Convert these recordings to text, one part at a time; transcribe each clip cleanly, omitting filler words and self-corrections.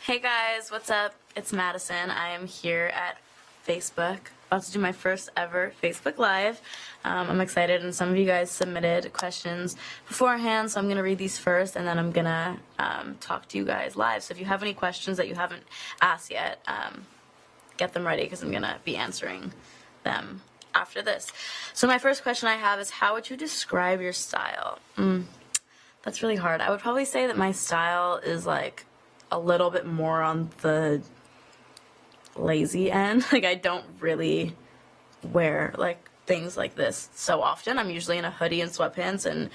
Hey guys, what's up? It's Madison. I am here at Facebook, about to do my first ever Facebook Live. I'm excited, and some of you guys submitted questions beforehand, so I'm going to read these first, and then I'm going to talk to you guys live. So if you have any questions that you haven't asked yet, get them ready, because I'm going to be answering them after this. So my first question I have is, how would you describe your style? That's really hard. I would probably say that my style is like a little bit more on the lazy end. Like, I don't really wear like things like this so often. I'm usually in a hoodie and sweatpants, and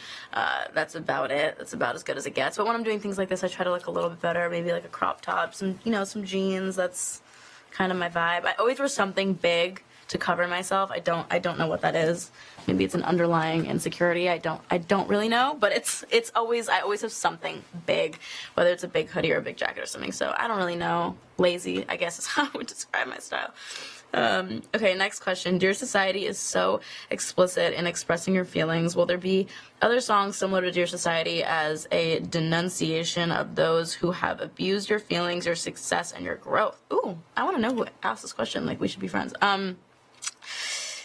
that's about it. That's about as good as it gets. But when I'm doing things like this, I try to look a little bit better, maybe like a crop top, some, you know, some jeans. That's kind of my vibe. I always wear something big to cover myself. I don't know what that is. Maybe it's an underlying insecurity. I don't really know, but I always have something big, whether it's a big hoodie or a big jacket or something. So I don't really know. Lazy, I guess, is how I would describe my style. Okay, next question. Dear Society is so explicit in expressing your feelings. Will there be other songs similar to Dear Society as a denunciation of those who have abused your feelings, your success, and your growth? Ooh, I want to know who asked this question. Like, we should be friends.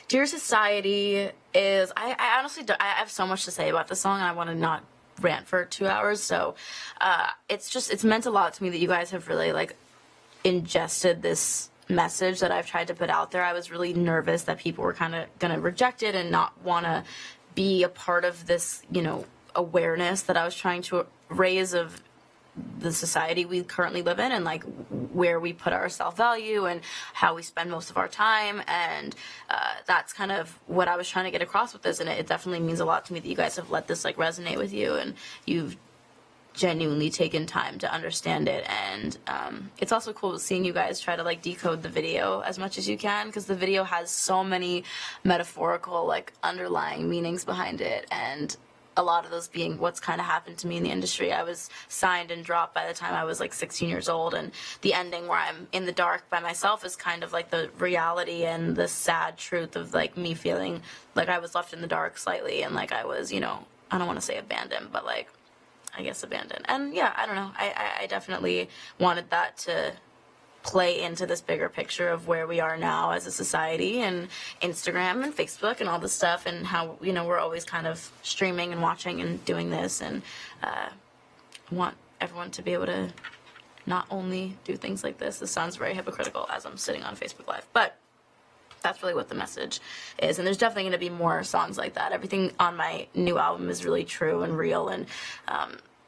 Dear Society is, I honestly don't, I have so much to say about this song, and I want to not rant for 2 hours, so it's meant a lot to me that you guys have really like ingested this message that I've tried to put out there. I was really nervous that people were kind of gonna reject it and not want to be a part of this, you know, awareness that I was trying to raise of the society we currently live in, and like where we put our self-value and how we spend most of our time, and that's kind of what I was trying to get across with this, and it definitely means a lot to me that you guys have let this like resonate with you, and you've genuinely taken time to understand it. And it's also cool seeing you guys try to like decode the video as much as you can, because the video has so many metaphorical like underlying meanings behind it, and a lot of those being what's kind of happened to me in the industry. I was signed and dropped by the time I was like 16 years old, and the ending where I'm in the dark by myself is kind of like the reality and the sad truth of like me feeling like I was left in the dark slightly, and like I was, you know, I don't want to say abandoned, but like I guess abandoned. And yeah, I don't know, I definitely wanted that to play into this bigger picture of where we are now as a society, and Instagram and Facebook and all this stuff, and how, you know, we're always kind of streaming and watching and doing this, and want everyone to be able to not only do things like this. This sounds very hypocritical as I'm sitting on Facebook Live, but that's really what the message is, and there's definitely going to be more songs like that. Everything on my new album is really true and real, and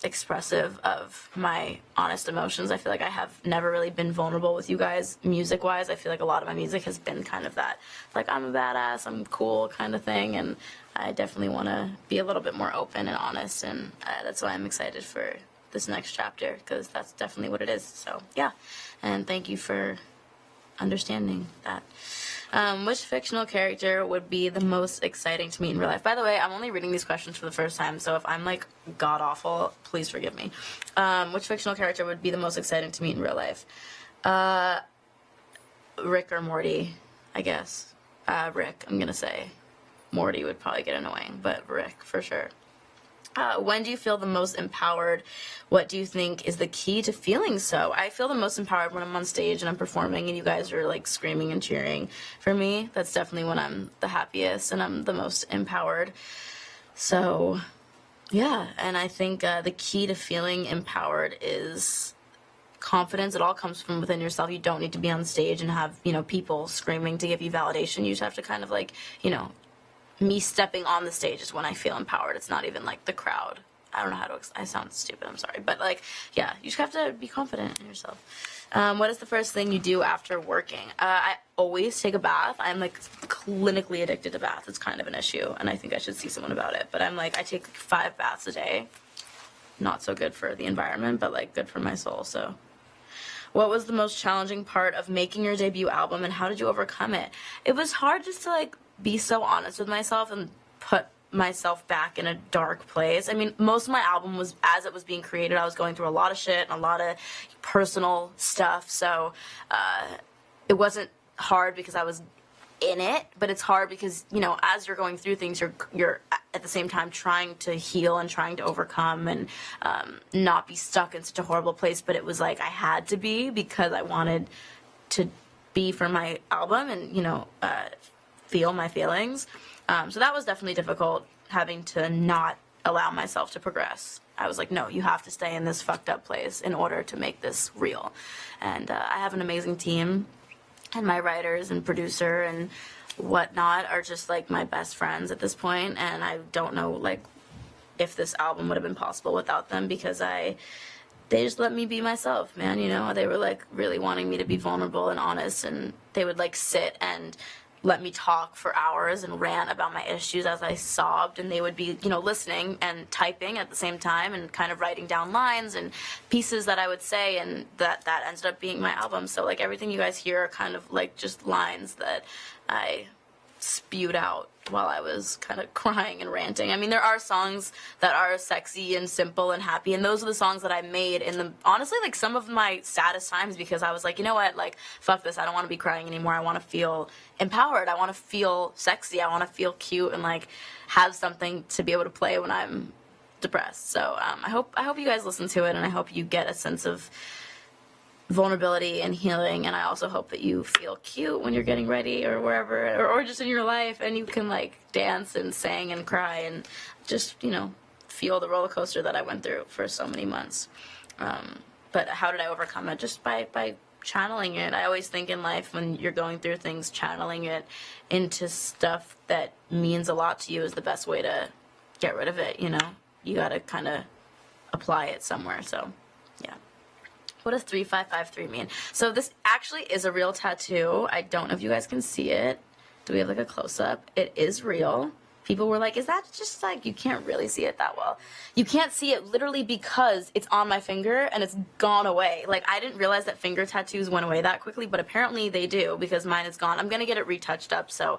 expressive of my honest emotions. I feel like I have never really been vulnerable with you guys music-wise. I feel like a lot of my music has been kind of that, like, I'm a badass, I'm cool kind of thing, and I definitely want to be a little bit more open and honest, and that's why I'm excited for this next chapter, because that's definitely what it is. So yeah, and thank you for understanding that. Which fictional character would be the most exciting to meet in real life? By the way, I'm only reading these questions for the first time, so if I'm like god-awful, please forgive me. Which fictional character would be the most exciting to meet in real life? Rick or Morty, I guess. Rick, I'm gonna say. Morty would probably get annoying, but Rick, for sure. When do you feel the most empowered? What do you think is the key to feeling so? I feel the most empowered when I'm on stage and I'm performing and you guys are like screaming and cheering for me. That's definitely when I'm the happiest and I'm the most empowered. So yeah, and I think the key to feeling empowered is confidence. It all comes from within yourself. You don't need to be on stage and have, you know, people screaming to give you validation. You just have to kind of like, you know, me stepping on the stage is when I feel empowered. It's not even like the crowd. I don't know how to I sound stupid, I'm sorry, but like, yeah, you just have to be confident in yourself. What is the first thing you do after working? I always take a bath. I'm like clinically addicted to baths. It's kind of an issue, and I think I should see someone about it, but I'm like, I take 5 baths a day. Not so good for the environment, but like good for my soul. So what was the most challenging part of making your debut album, and how did you overcome it? It was hard just to like be so honest with myself and put myself back in a dark place. I mean, most of my album was, as it was being created, I was going through a lot of shit and a lot of personal stuff, so it wasn't hard because I was in it, but it's hard because, you know, as you're going through things, you're at the same time trying to heal and trying to overcome and not be stuck in such a horrible place. But it was like I had to be, because I wanted to be for my album and, you know, feel my feelings. So that was definitely difficult, having to not allow myself to progress. I was like, no, you have to stay in this fucked up place in order to make this real. And I have an amazing team, and my writers and producer and whatnot are just like my best friends at this point. And I don't know like if this album would have been possible without them, because they just let me be myself, man. You know, they were like really wanting me to be vulnerable and honest, and they would like sit and let me talk for hours and rant about my issues as I sobbed, and they would be, you know, listening and typing at the same time and kind of writing down lines and pieces that I would say, and that ended up being my album. So like everything you guys hear are kind of like just lines that I spewed out while I was kind of crying and ranting. I mean, there are songs that are sexy and simple and happy, and those are the songs that I made in the, honestly, like some of my saddest times, because I was like, you know what, like, fuck this, I don't want to be crying anymore. I want to feel empowered. I want to feel sexy. I want to feel cute and like have something to be able to play when I'm depressed. So I hope you guys listen to it, and I hope you get a sense of vulnerability and healing, and I also hope that you feel cute when you're getting ready or wherever, or just in your life, and you can like dance and sing and cry and just, you know, feel the roller coaster that I went through for so many months. But how did I overcome it? Just by channeling it. I always think in life, when you're going through things, channeling it into stuff that means a lot to you is the best way to get rid of it. You know, you gotta kind of apply it somewhere. So yeah. What does 3553 mean? So this actually is a real tattoo. I don't know if you guys can see it. Do we have like a close-up? It is real. People were like, is that just like, you can't really see it that well. You can't see it literally because it's on my finger and it's gone away. Like, I didn't realize that finger tattoos went away that quickly, but apparently they do, because mine is gone. I'm gonna get it retouched up, so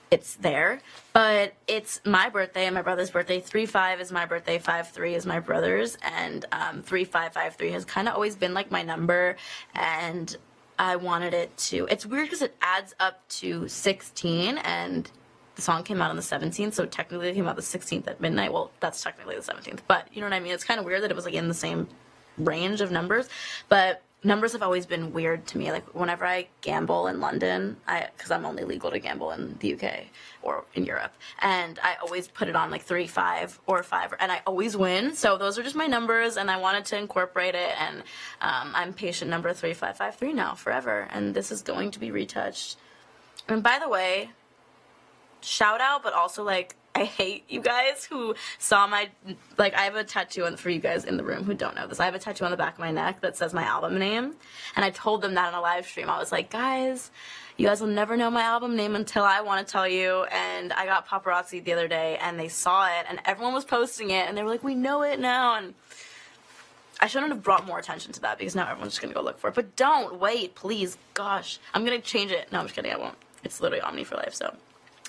it's there. But it's my birthday and my brother's birthday. 3/5 is my birthday, 5/3 is my brother's, and 3553 has kind of always been like my number, and I wanted it to, it's weird because it adds up to 16, and the song came out on the 17th, so technically it came out the 16th at midnight. Well, that's technically the 17th, but you know what I mean? It's kind of weird that it was like in the same range of numbers, but numbers have always been weird to me. Like whenever I gamble in London, because I'm only legal to gamble in the UK or in Europe, and I always put it on like 3, 5, or 5, and I always win. So those are just my numbers, and I wanted to incorporate it, and I'm patient number 3553 now, forever, and this is going to be retouched. And by the way, shout out, but also like, I hate you guys who saw my, like, I have a tattoo on, for you guys in the room who don't know this, I have a tattoo on the back of my neck that says my album name, and I told them that on a live stream. I was like, guys, you guys will never know my album name until I want to tell you. And I got paparazzi the other day, and they saw it, and everyone was posting it, and they were like, we know it now. And I shouldn't have brought more attention to that, because now everyone's just gonna go look for it. But don't wait, please. Gosh, I'm gonna change it. No, I'm just kidding, I won't. It's literally Omni for life. So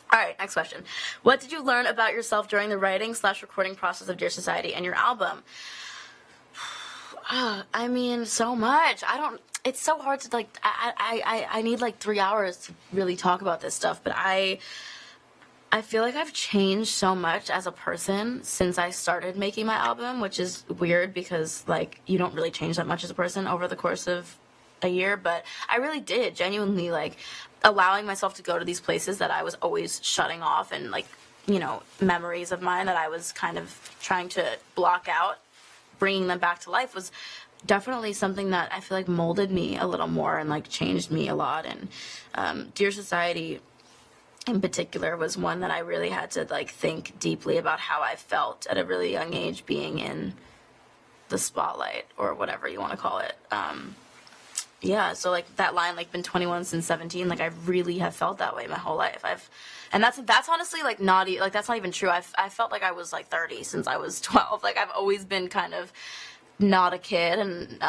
all right, next question. What did you learn about yourself during the writing/recording process of 𝙼𝚎𝚎𝚎 and your album? I mean, so much. It's so hard to, like, I need like 3 hours to really talk about this stuff, but I feel like I've changed so much as a person since I started making my album, which is weird because, like, you don't really change that much as a person over the course of a year, but I really did, genuinely, like, allowing myself to go to these places that I was always shutting off, and, like, you know, memories of mine that I was kind of trying to block out, bringing them back to life was definitely something that I feel like molded me a little more and, like, changed me a lot. And 𝙼𝚎𝚎𝚎 in particular was one that I really had to, like, think deeply about how I felt at a really young age, being in the spotlight, or whatever you want to call it. Yeah, so, like, that line, like, been 21 since 17, like, I really have felt that way my whole life. And that's honestly, like, that's not even true. I felt like I was, like, 30 since I was 12. Like, I've always been kind of not a kid, and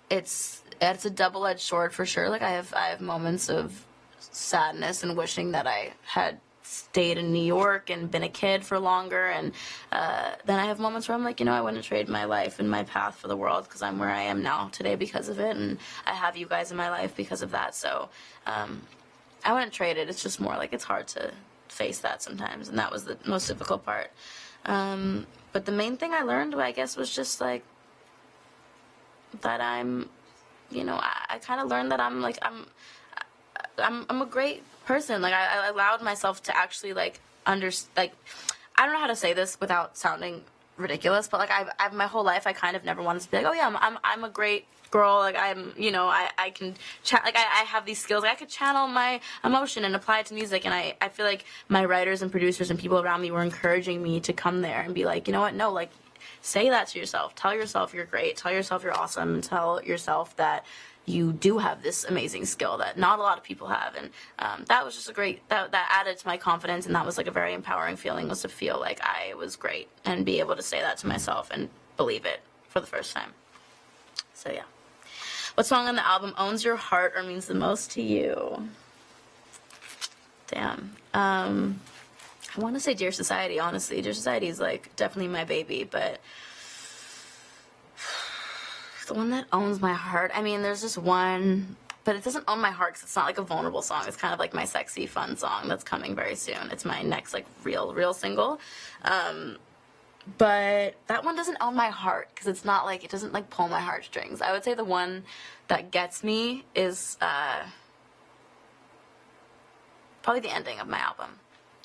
it's a double-edged sword for sure. Like, I have moments of sadness and wishing that I had stayed in New York and been a kid for longer, and then I have moments where I'm like, you know, I wouldn't trade my life and my path for the world, because I'm where I am now today because of it, and I have you guys in my life because of that. So I wouldn't trade it. It's just more like it's hard to face that sometimes, and that was the most difficult part. But the main thing I learned, I guess, was just like that I'm, you know, I kind of learned that I'm a great person. Like I allowed myself to actually like I don't know how to say this without sounding ridiculous, but like I've my whole life I kind of never wanted to be like, oh yeah, I'm a great girl, like I'm, you know, I can I have these skills, like I could channel my emotion and apply it to music, and I feel like my writers and producers and people around me were encouraging me to come there and be like, you know what, no, like say that to yourself, tell yourself you're great, tell yourself you're awesome, and tell yourself that you do have this amazing skill that not a lot of people have. And that was just a great, that added to my confidence, and that was like a very empowering feeling, was to feel like I was great and be able to say that to myself and believe it for the first time. So yeah. What song on the album owns your heart or means the most to you? Damn. I want to say 𝙼𝚎𝚎𝚎, honestly. 𝙼𝚎𝚎𝚎 is like definitely my baby, but the one that owns my heart, I mean, there's just one, but it doesn't own my heart because it's not like a vulnerable song. It's kind of like my sexy, fun song that's coming very soon. It's my next like real single. But that one doesn't own my heart because it's not like, it doesn't like pull my heartstrings. I would say the one that gets me is probably the ending of my album.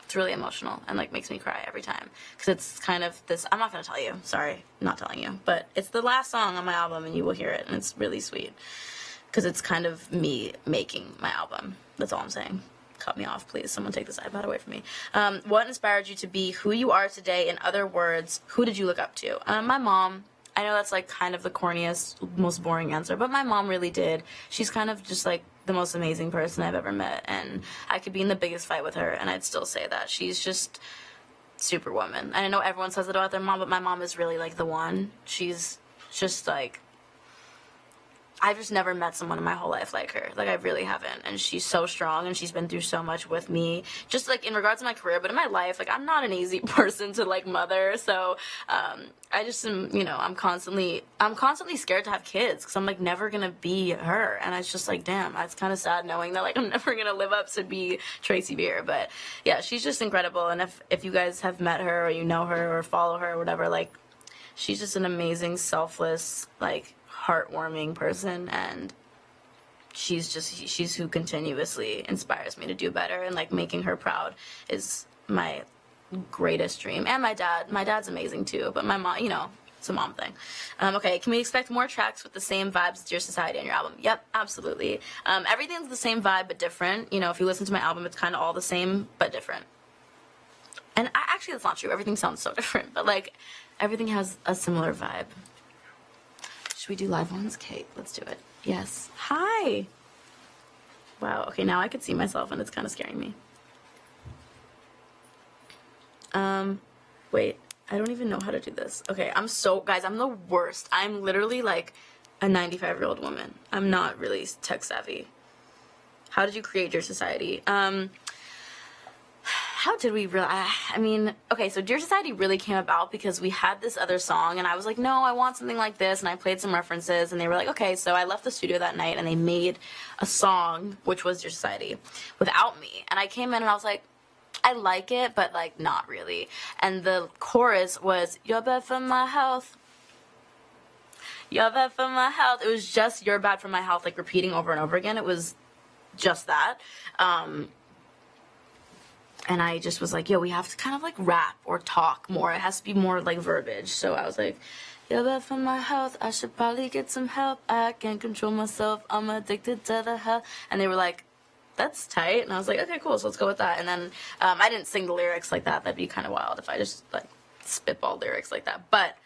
It's really emotional and like makes me cry every time because it's kind of this, I'm not going to tell you, sorry, I'm not telling you, but it's the last song on my album and you will hear it, and it's really sweet because it's kind of me making my album. That's all I'm saying. Cut me off, please. Someone take this iPad away from me. What inspired you to be who you are today? In other words, who did you look up to? My mom. I know that's like kind of the corniest, most boring answer, but my mom really did. She's kind of just like the most amazing person I've ever met, and I could be in the biggest fight with her and I'd still say that. She's just superwoman. And I know everyone says it about their mom, but my mom is really like the one. She's just like, I've just never met someone in my whole life like her. Like, I really haven't. And she's so strong, and she's been through so much with me. Just, like, in regards to my career, but in my life, like, I'm not an easy person to, like, mother. So, I just am, you know, I'm constantly scared to have kids, because I'm, like, never gonna be her. And it's just, like, damn, it's kind of sad knowing that, like, I'm never gonna live up to be Tracy Beer. But, yeah, she's just incredible. And if you guys have met her, or you know her, or follow her, or whatever, like, she's just an amazing, selfless, like, heartwarming person, and she's who continuously inspires me to do better, and like making her proud is my greatest dream. And my dad's amazing too, but my mom, you know, it's a mom thing. Okay, can we expect more tracks with the same vibes as 𝙼𝚎𝚎𝚎 on your album? Yep, absolutely. Everything's the same vibe but different. You know, if you listen to my album, it's kind of all the same but different. And actually, that's not true. Everything sounds so different, but like everything has a similar vibe. Should we do live ones? Okay, let's do it. Yes. Hi. Wow. Okay, now I can see myself, and it's kind of scaring me. Wait. I don't even know how to do this. Okay, guys, I'm the worst. I'm literally like a 95-year-old woman. I'm not really tech savvy. How did you create 𝙼𝚎𝚎𝚎? How did we really, I mean, okay, so 𝙼𝚎𝚎𝚎 really came about because we had this other song, and I was like, no, I want something like this, and I played some references, and they were like, okay, so I left the studio that night, and they made a song, which was 𝙼𝚎𝚎𝚎, without me, and I came in, and I was like, I like it, but, like, not really, and the chorus was, you're bad for my health, you're bad for my health. It was just, you're bad for my health, like, repeating over and over again. It was just that, and I just was like, yo, we have to kind of like rap or talk more. It has to be more like verbiage. So I was like, you're bad for my health. I should probably get some help. I can't control myself. I'm addicted to the hell. And they were like, that's tight. And I was like, okay, cool. So let's go with that. And then I didn't sing the lyrics like that. That'd be kind of wild if I just like spitball lyrics like that. But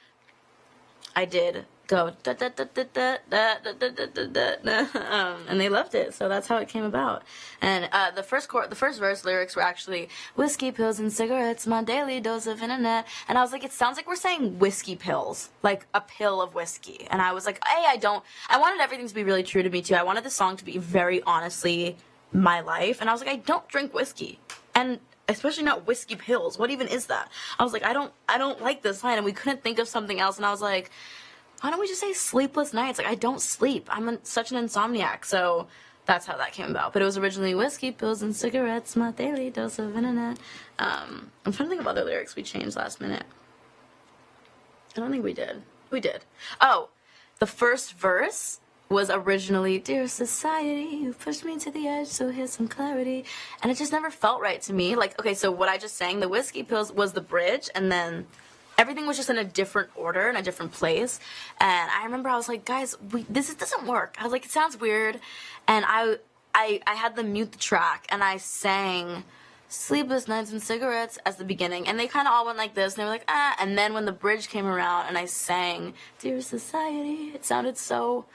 I did go da da da da da da da da da da da, and they loved it, so that's how it came about. And the first verse lyrics were actually whiskey, pills, and cigarettes, my daily dose of internet. And I was like, it sounds like we're saying whiskey pills, like a pill of whiskey. And I was like, hey, I wanted everything to be really true to me too. I wanted the song to be very honestly my life, and I was like, I don't drink whiskey, and especially not whiskey pills. What even is that? I was like, I don't like this line, and we couldn't think of something else, and I was like, why don't we just say sleepless nights? Like, I don't sleep. I'm such an insomniac. So that's how that came about. But it was originally whiskey, pills, and cigarettes, my daily dose of internet. I'm trying to think of other lyrics we changed last minute. I don't think we did. We did. Oh, the first verse was originally, dear society, you pushed me to the edge, so here's some clarity. And it just never felt right to me. Like, okay, so what I just sang, the whiskey pills was the bridge, and then everything was just in a different order, in a different place. And I remember I was like, guys, this doesn't work. I was like, it sounds weird. And I had them mute the track, and I sang sleepless nights and cigarettes as the beginning, and they kind of all went like this, and they were like, ah. And then when the bridge came around and I sang dear society, it sounded so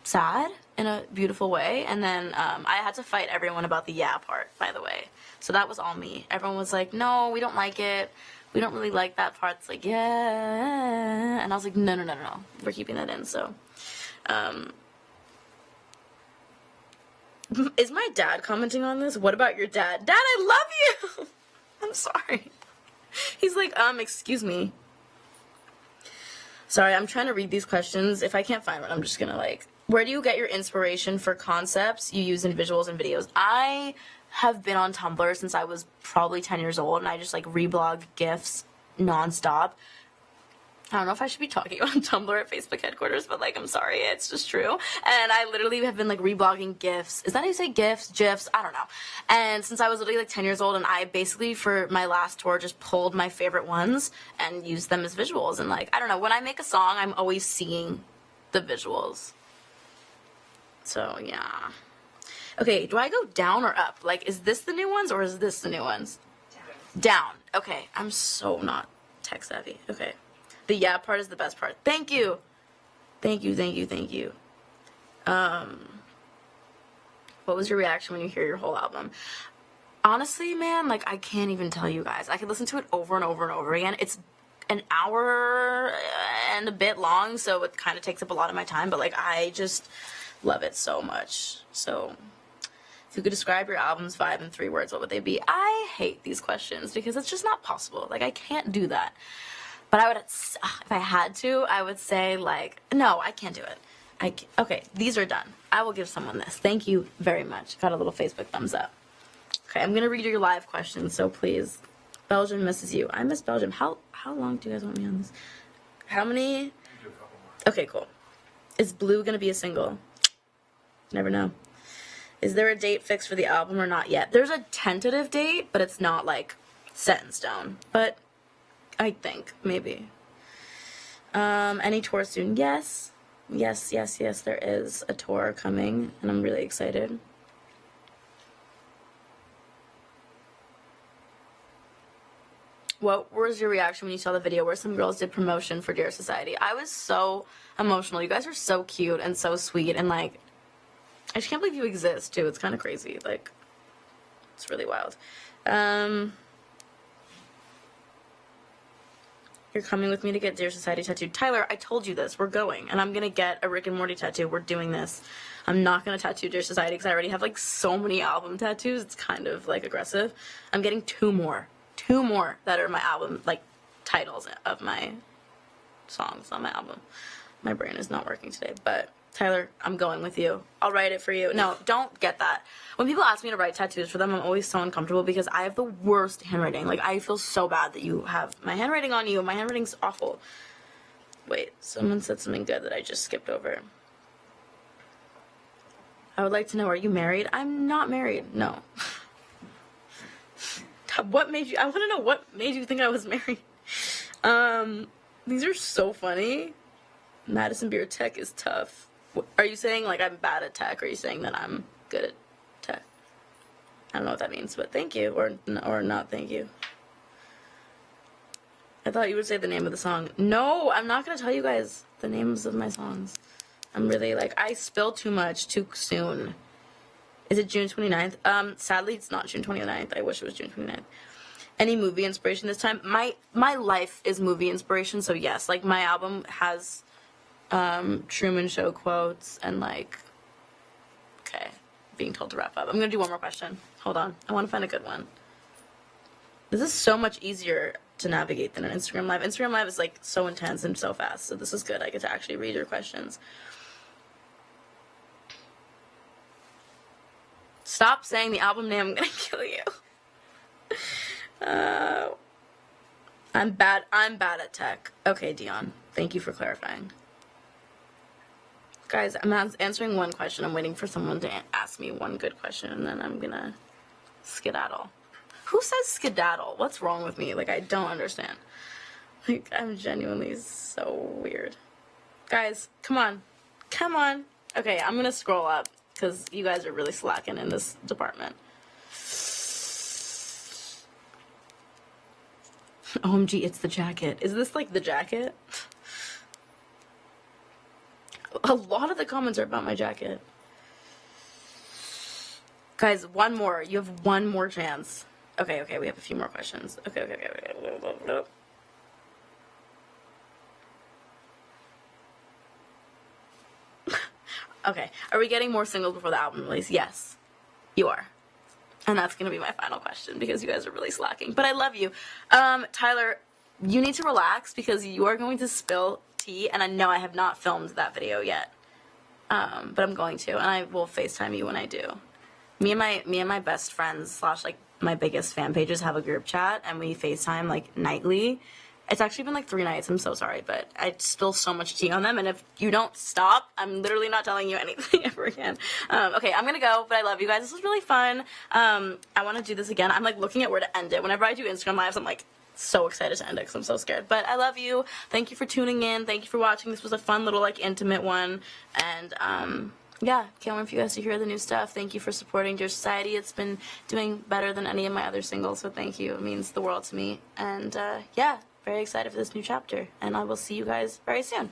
sad in a beautiful way. And then I had to fight everyone about the yeah part, by the way. So that was all me. Everyone was like, no, we don't like it, we don't really like that part. It's like, yeah. And I was like, no, we're keeping that in. So is my dad commenting on this? What about your dad? Dad, I love you. I'm sorry. He's like, excuse me. Sorry, I'm trying to read these questions. If I can't find one, I'm just gonna like, where do you get your inspiration for concepts you use in visuals and videos? I have been on Tumblr since I was probably 10 years old, and I just like reblog GIFs nonstop. I don't know if I should be talking about Tumblr at Facebook headquarters, but like, I'm sorry, it's just true. And I literally have been like reblogging GIFs. Is that how you say GIFs? GIFs? I don't know. And since I was literally like 10 years old, and I basically for my last tour just pulled my favorite ones and used them as visuals. And like, I don't know, when I make a song, I'm always seeing the visuals. So yeah. Okay, do I go down or up? Like, is this the new ones or is this the new ones? Down. Okay, I'm so not tech savvy. Okay. The yeah part is the best part. Thank you. Thank you. What was your reaction when you hear your whole album? Honestly, man, like, I can't even tell you guys. I could listen to it over and over and over again. It's an hour and a bit long, so it kind of takes up a lot of my time, but like, I just love it so much. So if you could describe your album's vibe in 3 words, what would they be? I hate these questions because it's just not possible. Like, I can't do that. But I would, if I had to, I would say, like, no, I can't do it. Okay, these are done. I will give someone this. Thank you very much. Got a little Facebook thumbs up. Okay, I'm going to read your live questions, so please. Belgium misses you. I miss Belgium. How long do you guys want me on this? How many? Okay, cool. Is Blue going to be a single? Never know. Is there a date fixed for the album or not yet? There's a tentative date, but it's not, like, set in stone. But I think, maybe. Any tour soon? Yes. Yes, there is a tour coming, and I'm really excited. What was your reaction when you saw the video where some girls did promotion for Dear Society? I was so emotional. You guys are so cute and so sweet, and like, I just can't believe you exist, too. It's kind of crazy. Like, it's really wild. You're coming with me to get Dear Society tattooed. Tyler, I told you this. We're going. And I'm going to get a Rick and Morty tattoo. We're doing this. I'm not going to tattoo Dear Society because I already have, like, so many album tattoos. It's kind of, like, aggressive. I'm getting 2 more. 2 more that are my album, like, titles of my songs on my album. My brain is not working today. But, Tyler, I'm going with you. I'll write it for you. No, don't get that. When people ask me to write tattoos for them, I'm always so uncomfortable because I have the worst handwriting. Like, I feel so bad that you have my handwriting on you. My handwriting's awful. Wait, someone said something good that I just skipped over. I would like to know, are you married? I'm not married. No. What made you... I want to know what made you think I was married. These are so funny. Madison Beer Tech is tough. Are you saying, like, I'm bad at tech, or are you saying that I'm good at tech? I don't know what that means, but thank you, or not thank you. I thought you would say the name of the song. No, I'm not going to tell you guys the names of my songs. I'm really, like, I spill too much too soon. Is it June 29th? Sadly, it's not June 29th. I wish it was June 29th. Any movie inspiration this time? My life is movie inspiration, so yes, like, my album has... Truman Show quotes and like, okay, being told to wrap up. I'm gonna do one more question. Hold on. I want to find a good one. This is so much easier to navigate than an Instagram Live. Instagram Live is like so intense and so fast, so this is good. I get to actually read your questions. Stop saying the album name, I'm gonna kill you. I'm bad at tech. Okay, Dion. Thank you for clarifying. Guys, I'm answering one question. I'm waiting for someone to ask me one good question, and then I'm gonna skedaddle. Who says skedaddle? What's wrong with me? Like, I don't understand. Like, I'm genuinely so weird. Guys, come on. Come on. Okay, I'm gonna scroll up, because you guys are really slacking in this department. OMG, it's the jacket. Is this like the jacket? A lot of the comments are about my jacket. Guys, one more. You have one more chance. Okay, we have a few more questions. Okay. Okay, are we getting more singles before the album release? Yes, you are. And that's going to be my final question because you guys are really slacking. But I love you. Tyler, you need to relax because you are going to spill tea. And I know I have not filmed that video yet. But I'm going to. And I will FaceTime you when I do. Me and my best friends / like my biggest fan pages have a group chat. And we FaceTime like nightly. It's actually been like 3 nights. I'm so sorry, but I spill so much tea on them. And if you don't stop, I'm literally not telling you anything ever again. Okay, I'm going to go, but I love you guys. This was really fun. I want to do this again. I'm like looking at where to end it. Whenever I do Instagram Lives, I'm like so excited to end it because I'm so scared. But I love you. Thank you for tuning in. Thank you for watching. This was a fun little like intimate one. And yeah, can't wait for you guys to hear the new stuff. Thank you for supporting Dear Society. It's been doing better than any of my other singles, so thank you. It means the world to me. And yeah. Very excited for this new chapter, and I will see you guys very soon.